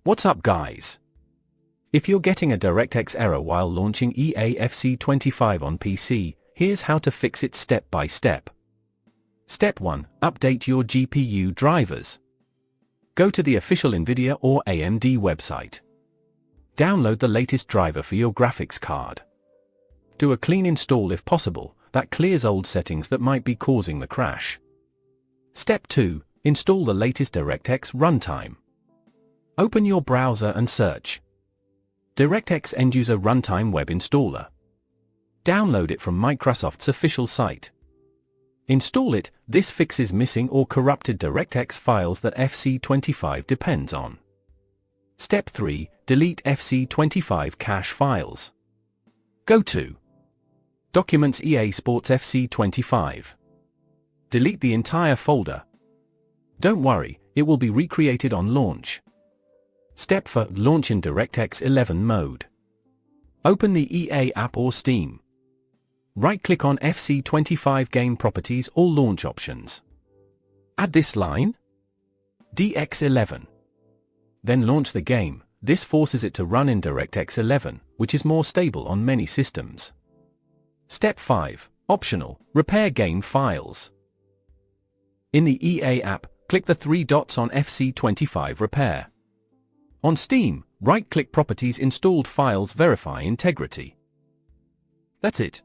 What's up, guys? If you're getting a DirectX error while launching EAFC25 on PC, here's how to fix it step by step. Step 1. Update your GPU drivers. Go to the official NVIDIA or AMD website. Download the latest driver for your graphics card. Do a clean install if possible, that clears old settings that might be causing the crash. Step 2. Install the latest DirectX runtime. Open your browser and search DirectX End-User Runtime Web Installer. Download it from Microsoft's official site. Install it. This fixes missing or corrupted DirectX files that FC25 depends on. Step 3. Delete FC25 cache files. Go to Documents, EA Sports FC25. Delete the entire folder. Don't worry, it will be recreated on launch. Step 4. Launch in DirectX 11 mode. Open the EA app or Steam. Right-click on FC25 Game Properties or Launch Options. Add this line, DX11. Then launch the game. This forces it to run in DirectX 11, which is more stable on many systems. Step 5. Optional, repair game files. In the EA app, click the 3 dots on FC25 Repair. On Steam, right-click Properties, Installed Files, verify integrity. That's it.